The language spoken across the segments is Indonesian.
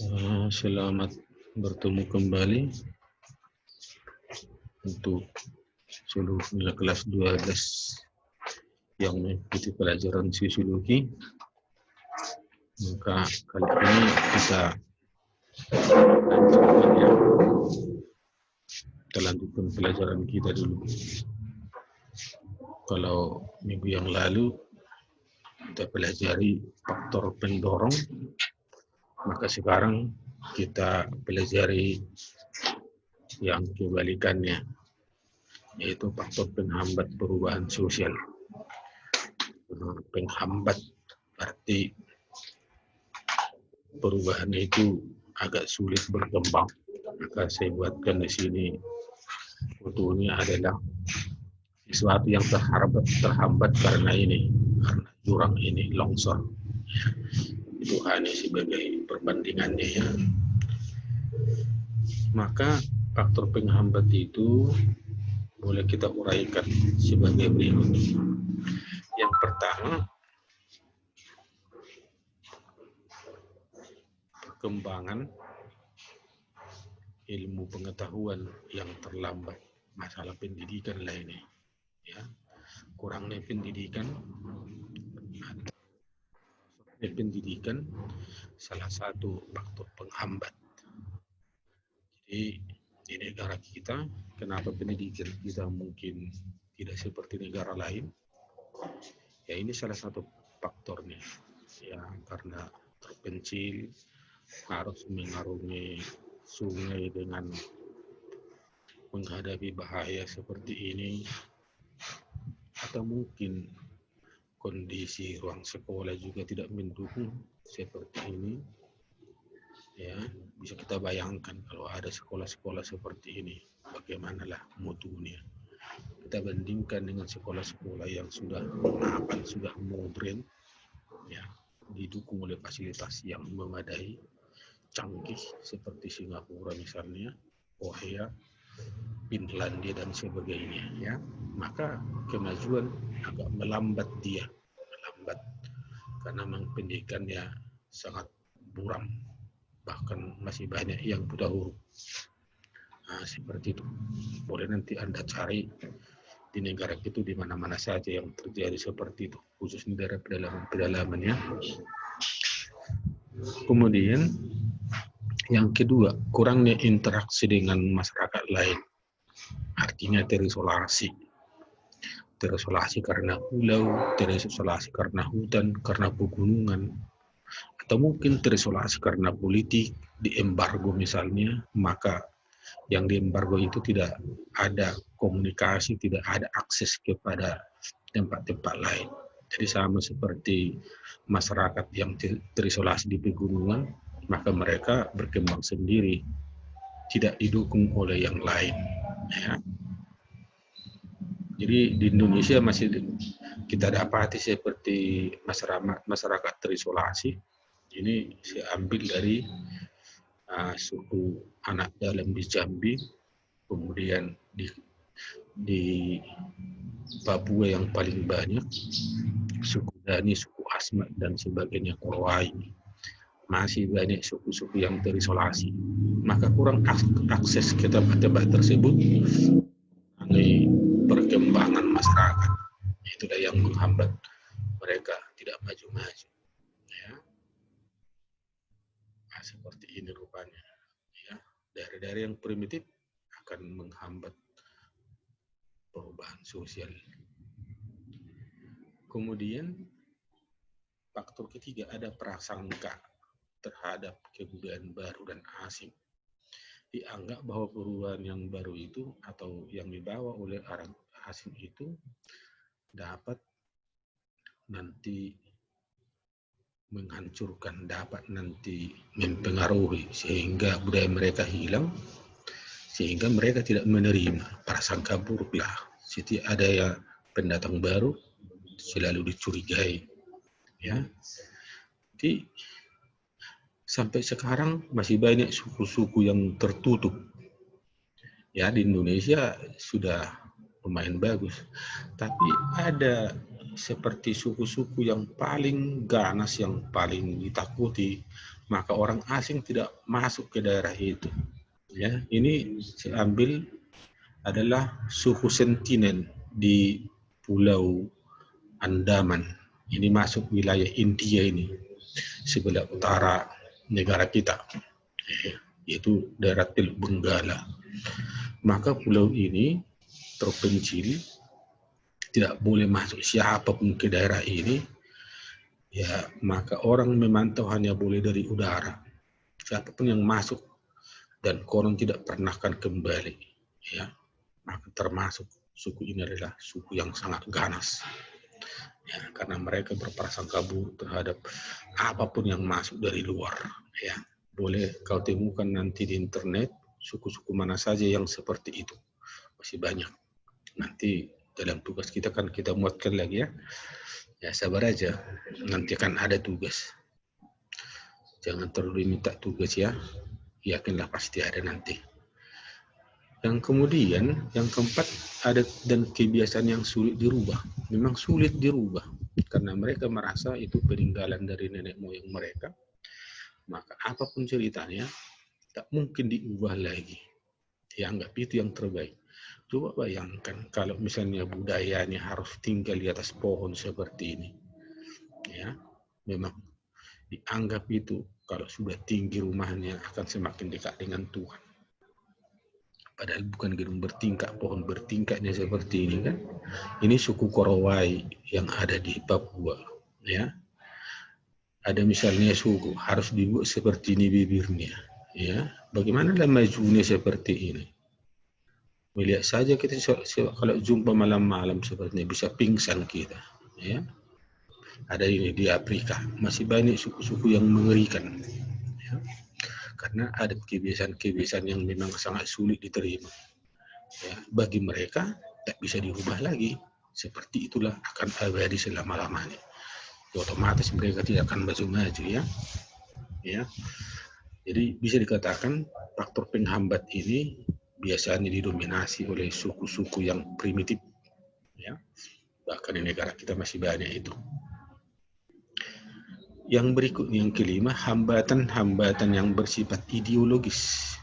Selamat bertemu kembali untuk seluruh kelas 12 yang mengikuti pelajaran sosiologi. Maka kali ini kita lanjutkan pelajaran kita dulu. Kalau minggu yang lalu kita pelajari faktor pendorong, maka sekarang kita pelajari yang kebalikannya, yaitu faktor penghambat perubahan sosial. Penghambat berarti perubahan itu agak sulit berkembang. Maka saya buatkan di sini fotonya adalah sesuatu yang terhambat karena jurang ini longsor. Itu hanya sebagai perbandingannya ya. Maka faktor penghambat itu boleh kita uraikan sebagai berikut. Yang pertama, perkembangan ilmu pengetahuan yang terlambat. Masalah pendidikan lah ini ya, kurangnya pendidikan salah satu faktor penghambat. Jadi di negara kita, kenapa pendidikan kita mungkin tidak seperti negara lain? Ya ini salah satu faktornya ya, karena terpencil, harus mengarungi sungai dengan menghadapi bahaya seperti ini, atau mungkin kondisi ruang sekolah juga tidak mendukung seperti ini ya. Bisa kita bayangkan kalau ada sekolah-sekolah seperti ini, bagaimanalah mutunya. Kita bandingkan dengan sekolah-sekolah yang sudah mapan, sudah modern ya, didukung oleh fasilitas yang memadai, canggih seperti Singapura misalnya, Korea, Finlandia dan sebagainya ya. Maka kemajuan agak melambat karena memang pendidikannya sangat buram, bahkan masih banyak yang buta huruf. Nah, seperti itu. Boleh nanti Anda cari di negara itu di mana-mana saja yang terjadi seperti itu, khususnya daerah pedalaman ya. Kemudian yang kedua, kurangnya interaksi dengan masyarakat lain. Artinya terisolasi karena pulau, terisolasi karena hutan, karena pegunungan, atau mungkin terisolasi karena politik, diembargo misalnya. Maka yang diembargo itu tidak ada komunikasi, tidak ada akses kepada tempat-tempat lain. Jadi sama seperti masyarakat yang terisolasi di pegunungan, maka mereka berkembang sendiri, tidak didukung oleh yang lain ya. Jadi di Indonesia masih kita dapati seperti masyarakat terisolasi. Ini saya ambil dari suku anak dalam di Jambi, kemudian di Papua yang paling banyak, suku Dani, suku Asmat dan sebagainya, Korowai. Masih banyak suku-suku yang terisolasi. Maka kurang akses ke tempat-tempat tersebut, perkembangan masyarakat. Itulah yang menghambat mereka tidak maju-maju ya. Nah, seperti ini rupanya ya. Daerah-daerah yang primitif akan menghambat perubahan sosial. Kemudian faktor ketiga, ada prasangka terhadap kebudayaan baru dan asing. Dianggap bahwa perubahan yang baru itu atau yang dibawa oleh orang asing itu dapat nanti menghancurkan, dapat nanti mempengaruhi sehingga budaya mereka hilang, sehingga mereka tidak menerima. Prasangka buruk lah. Setiap ada ya pendatang baru selalu dicurigai ya. Jadi sampai sekarang masih banyak suku-suku yang tertutup ya. Di Indonesia sudah lumayan bagus, tapi ada seperti suku-suku yang paling ganas, yang paling ditakuti, maka orang asing tidak masuk ke daerah itu. Ya, ini saya ambil adalah suku Sentinen di Pulau Andaman. Ini masuk wilayah India ini, sebelah utara negara kita, yaitu daerah Teluk Benggala. Maka pulau ini terpencil, tidak boleh masuk siapapun ke daerah ini. Ya, maka orang memantau hanya boleh dari udara. Siapapun yang masuk dan konon tidak pernah akan kembali. Ya, maka termasuk suku ini adalah suku yang sangat ganas. Ya, karena mereka berprasangka buruk terhadap apapun yang masuk dari luar. Ya, boleh kau temukan nanti di internet suku-suku mana saja yang seperti itu. Masih banyak. Nanti dalam tugas kita kan kita muatkan lagi ya. Ya sabar aja, nanti akan ada tugas. Jangan terlalu minta tugas ya, yakinlah pasti ada nanti. Yang kemudian, yang keempat, adat dan kebiasaan yang sulit dirubah. Memang sulit dirubah, karena mereka merasa itu peninggalan dari nenek moyang mereka. Maka apapun ceritanya, tak mungkin diubah lagi. Dianggap itu yang terbaik. Coba bayangkan kalau misalnya budayanya harus tinggal di atas pohon seperti ini. Ya, memang dianggap itu kalau sudah tinggi rumahnya akan semakin dekat dengan Tuhan. Padahal bukan gedung bertingkat, pohon bertingkatnya seperti ini kan. Ini suku Korowai yang ada di Papua. Ya, ada misalnya suku harus dibuat seperti ini bibirnya. Ya, bagaimana lah majunya seperti ini? Melihat saja kita kalau jumpa malam-malam seperti ini bisa pingsan kita. Ya, ada ini di Afrika masih banyak suku-suku yang mengerikan. Ya. Karena ada kebiasaan-kebiasaan yang memang sangat sulit diterima. Ya, bagi mereka tak bisa dirubah lagi. Seperti itulah akan abadi selama-lamanya. Otomatis mereka tidak akan maju-maju ya. Ya. Jadi bisa dikatakan faktor penghambat ini biasanya didominasi oleh suku-suku yang primitif. Ya. Bahkan di negara kita masih banyak itu. Yang berikutnya yang kelima, hambatan-hambatan yang bersifat ideologis.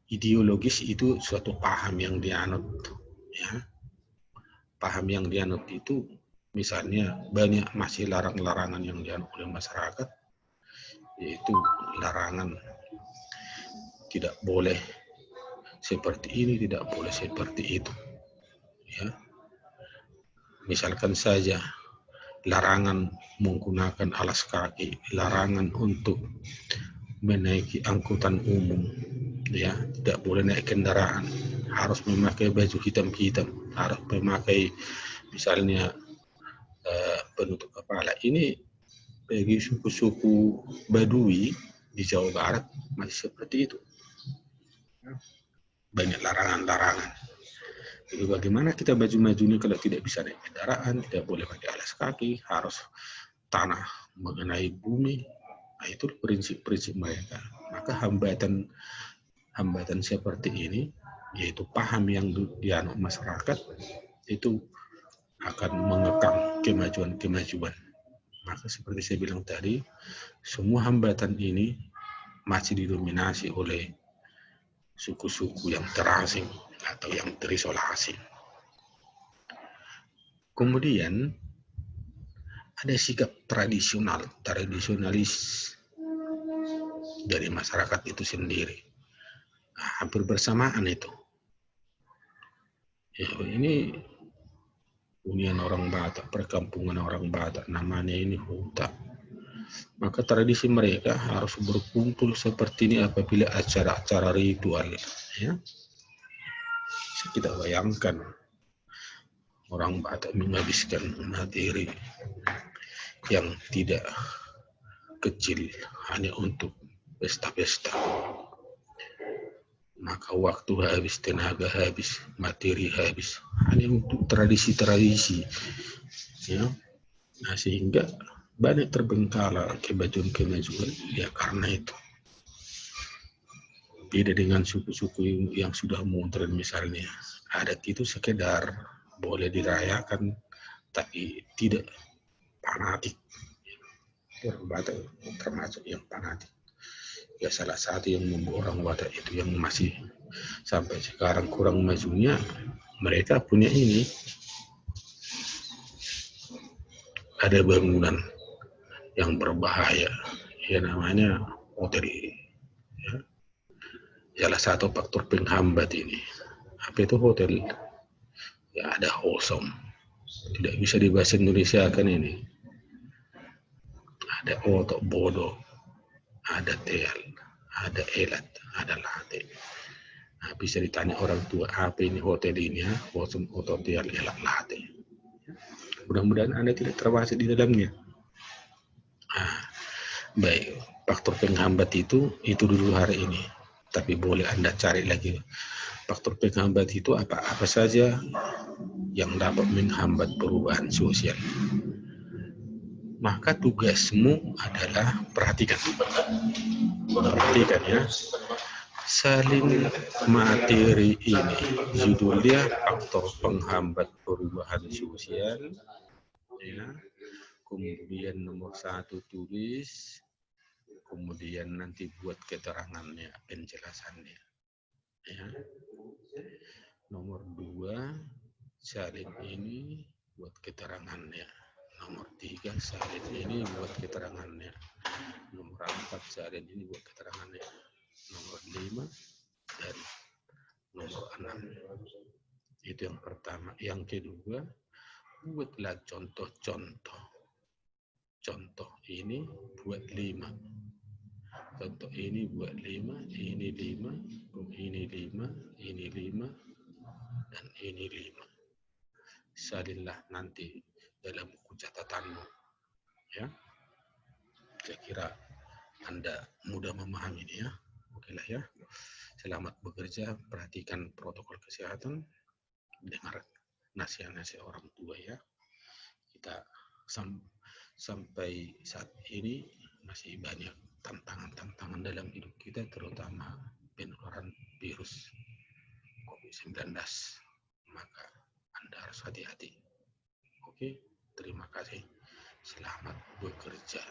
Ideologis itu suatu paham yang dianut. Ya. Paham yang dianut itu misalnya banyak masih larangan-larangan yang dianut oleh masyarakat, yaitu larangan tidak boleh seperti ini, tidak boleh seperti itu. Ya. Misalkan saja larangan menggunakan alas kaki, larangan untuk menaiki angkutan umum, ya, tidak boleh naik kendaraan, harus memakai baju hitam-hitam, harus memakai misalnya penutup kepala. Ini bagi suku-suku Badui di Jawa Barat masih seperti itu. Banyak larangan-larangan. Jadi bagaimana kita maju-maju ini kalau tidak bisa naik kendaraan, tidak boleh pakai alas kaki, harus tanah mengenai bumi. Nah, itu prinsip-prinsip mereka. Maka hambatan seperti ini, yaitu paham yang dianut masyarakat, itu akan mengekang kemajuan-kemajuan. Maka seperti saya bilang tadi, semua hambatan ini masih didominasi oleh suku-suku yang terasing atau yang terisolasi. Kemudian ada sikap tradisionalis dari masyarakat itu sendiri. Nah, hampir bersamaan itu. Ya, ini hunian orang Batak, perkampungan orang Batak, namanya ini huta. Maka tradisi mereka harus berkumpul seperti ini apabila acara-acara ritual. Ya. Kita bayangkan orang Batak menghabiskan materi yang tidak kecil hanya untuk pesta-pesta. Maka waktu habis, tenaga habis, materi habis hanya untuk tradisi-tradisi. Ya. Nah, sehingga banyak terbengkalai kemajuan-kemajuan ya karena itu. Beda dengan suku-suku yang sudah modern misalnya. Adat itu sekedar boleh dirayakan tapi tidak fanatik. Orang Batak termasuk yang fanatik. Ya salah satu yang membuat orang Batak itu yang masih sampai sekarang kurang majunya, mereka punya ini, ada bangunan yang berbahaya, ya namanya hotel. Ya. Salah satu faktor penghambat ini. Apa itu hotel? Ya ada hosom. Tidak bisa dibahas Indonesia kan ini. Ada otok bodoh, ada teal, ada elat, ada latte. Nah, bisa ditanya orang tua, apa ini hotel ini ya? Hosom, otok, teal, elat, latte. Mudah-mudahan Anda tidak termasuk di dalamnya. Nah, baik, faktor penghambat itu dulu hari ini. Tapi boleh Anda cari lagi. Faktor penghambat itu apa saja yang dapat menghambat perubahan sosial. Maka tugasmu adalah perhatikan ya. Salin materi ini judulnya faktor penghambat perubahan sosial. Ya. Kemudian nomor 1 tulis, kemudian nanti buat keterangannya, penjelasannya. Ya. Nomor 2, salin ini buat keterangannya. Nomor 3, salin ini buat keterangannya. Nomor 4, salin ini buat keterangannya. Nomor 5 dan nomor 6. Itu yang pertama. Yang kedua, buatlah contoh-contoh. Contoh ini buat 5. Contoh ini buat 5, ini 5, ini 5, ini 5, dan ini 5. Salinlah nanti dalam buku catatanmu. Ya. Saya kira Anda mudah memahami ini ya. Oke lah ya. Selamat bekerja, perhatikan protokol kesehatan, dengar nasihat-nasihat orang tua ya. Kita sampai saat ini masih banyak tantangan-tantangan dalam hidup kita, terutama penularan virus COVID-19. Maka Anda harus hati-hati. Oke, terima kasih. Selamat bekerja.